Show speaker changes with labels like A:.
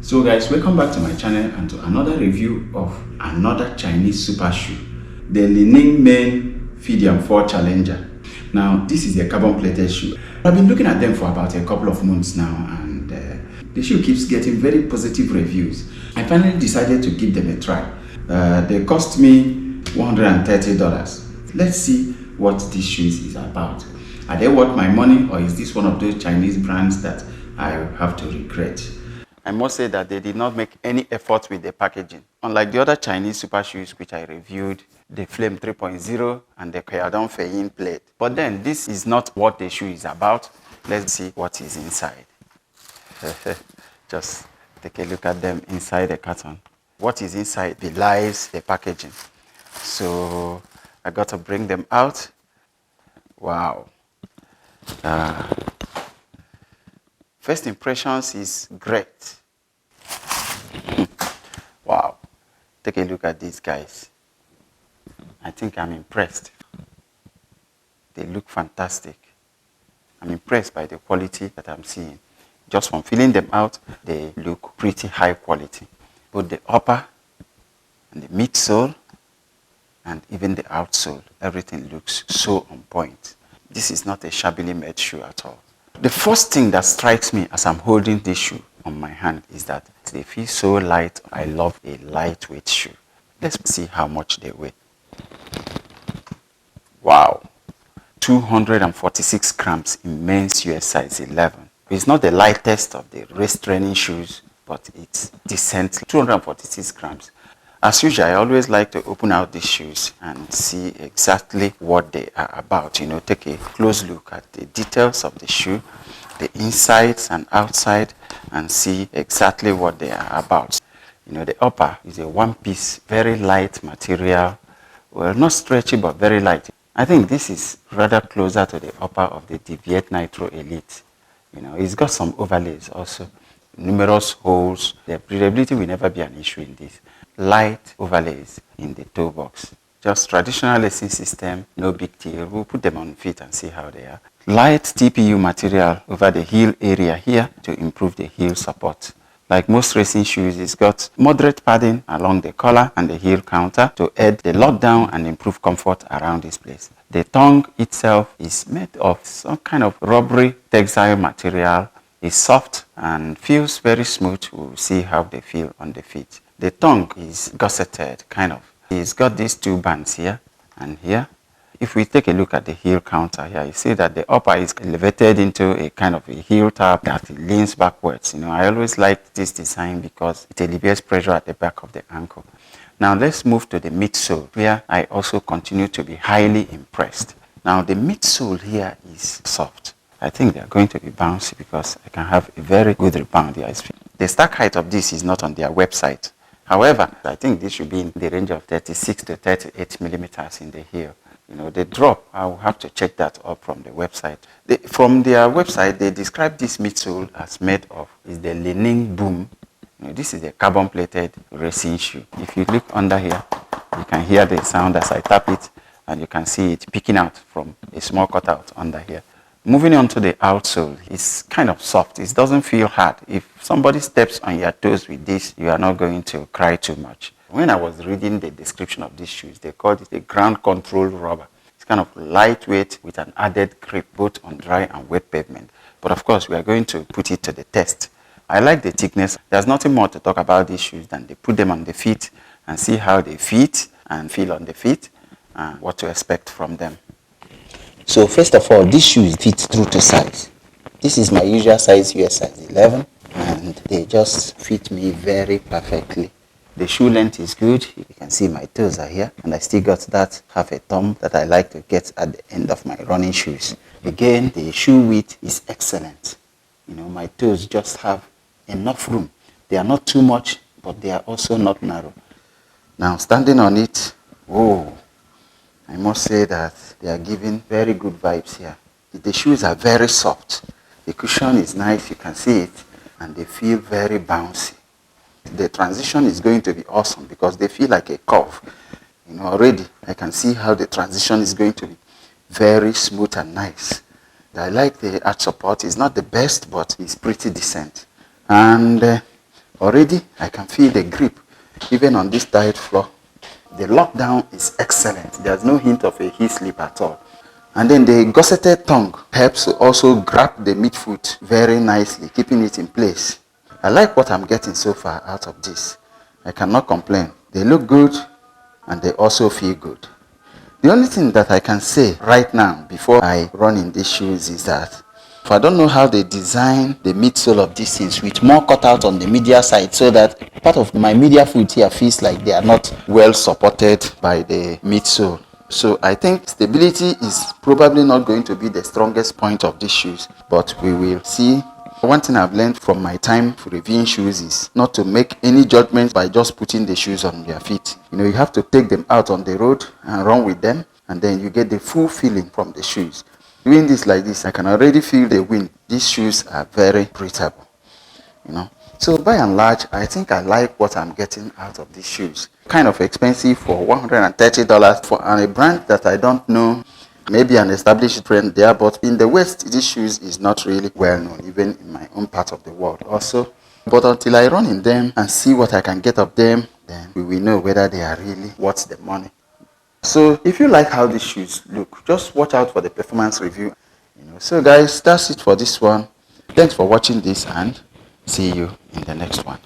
A: So guys, welcome back to my channel and to another review of another Chinese super shoe, the Ning Feidian 4 Challenger. Now this is a carbon plated shoe. I've been looking at them for about a couple of months now, and the shoe keeps getting very positive reviews. I finally decided to give them a try. They cost me $130. Let's see what this shoes is about. Are they worth my money, or is this one of those Chinese brands that I have to regret? I must say that they did not make any effort with the packaging. Unlike the other Chinese super shoes which I reviewed, the Flame 3.0 and the Feidian plate. But then this is not what the shoe is about. Let's see what is inside. Just take a look at them inside the carton. What is inside belies the packaging. So I got to bring them out. Wow. First impressions is great. Wow. Take a look at these guys. I think I'm impressed. They look fantastic. I'm impressed by the quality that I'm seeing. Just from feeling them out, they look pretty high quality. Both the upper and the midsole and even the outsole, everything looks so on point. This is not a shabbily made shoe at all. The first thing that strikes me as I'm holding this shoe on my hand is that they feel so light. I love a lightweight shoe. Let's see how much they weigh. Wow, 246 grams in men's US size 11. It's not the lightest of the race training shoes, but it's decent. 246 grams. As usual, I always like to open out these shoes and see exactly what they are about. You know, take a close look at the details of the shoe, the insides and outside, and see exactly what they are about. You know, the upper is a one-piece, very light material. Well, not stretchy, but very light. I think this is rather closer to the upper of the Deviate Nitro Elite. You know, it's got some overlays also, numerous holes. The breathability will never be an issue in this. Light overlays in the toe box. Just traditional lacing system, no big deal. We'll put them on feet and see how they are. Light TPU material over the heel area here to improve the heel support. Like most racing shoes, it's got moderate padding along the collar and the heel counter to aid the lockdown and improve comfort around this place. The tongue itself is made of some kind of rubbery textile material. It's soft and feels very smooth. We'll see how they feel on the feet. The tongue is gusseted, kind of. It's got these two bands here and here. If we take a look at the heel counter here, you see that the upper is elevated into a kind of a heel tab that leans backwards. You know, I always like this design because it alleviates pressure at the back of the ankle. Now let's move to the midsole, where I also continue to be highly impressed. Now the midsole here is soft. I think they're going to be bouncy because I can have a very good rebound here. The stack height of this is not on their website. However, I think this should be in the range of 36 to 38 millimeters in the heel. You know, the drop, I will have to check that up from the website. From their website, they describe this midsole as made of is the Ning Boom. You know, this is a carbon-plated racing shoe. If you look under here, you can hear the sound as I tap it, and you can see it peeking out from a small cutout under here. Moving on to the outsole, it's kind of soft. It doesn't feel hard. If somebody steps on your toes with this, you are not going to cry too much. When I was reading the description of these shoes, they called it a ground control rubber. It's kind of lightweight with an added grip both on dry and wet pavement. But of course, we are going to put it to the test. I like the thickness. There's nothing more to talk about these shoes than they put them on the feet and see how they fit and feel on the feet and what to expect from them. So first of all, this shoe fits through to size. This is my usual size, US size 11, and they just fit me very perfectly. The shoe length is good. You can see my toes are here, and I still got that half a thumb that I like to get at the end of my running shoes. Again, the shoe width is excellent. You know, my toes just have enough room. They are not too much, but they are also not narrow. Now, standing on it, whoa, I must say that they are giving very good vibes here. The shoes are very soft. The cushion is nice, you can see it, and they feel very bouncy. The transition is going to be awesome because they feel like a curve. You know, already I can see how the transition is going to be very smooth and nice. I like the arch support. It's not the best, but it's pretty decent. And Already, I can feel the grip, even on this diet floor. The lockdown is excellent. There's no hint of a heel slip at all. And then the gusseted tongue helps also grab the midfoot very nicely, keeping it in place. I like what I'm getting so far out of this. I cannot complain. They look good and they also feel good. The only thing that I can say right now before I run in these shoes is that if I don't know how they design the midsole of these things with more cutout on the medial side so that part of my medial foot here feels like they are not well supported by the midsole. So I think stability is probably not going to be the strongest point of these shoes, but we will see. One thing I've learned from my time for reviewing shoes is not to make any judgments by just putting the shoes on your feet. You have to take them out on the road and run with them, and then you get the full feeling from the shoes. Doing this like this, I can already feel the wind. These shoes are very breathable, So by and large, I think I like what I'm getting out of these shoes. Kind of expensive for $130 for a brand that I don't know. Maybe an established brand there, but in the West, these shoes is not really well known, even in my own part of the world also. But until I run in them and see what I can get of them, then we will know whether they are really worth the money. So if you like how these shoes look, just watch out for the performance review. So guys, that's it for this one. Thanks for watching this and see you in the next one.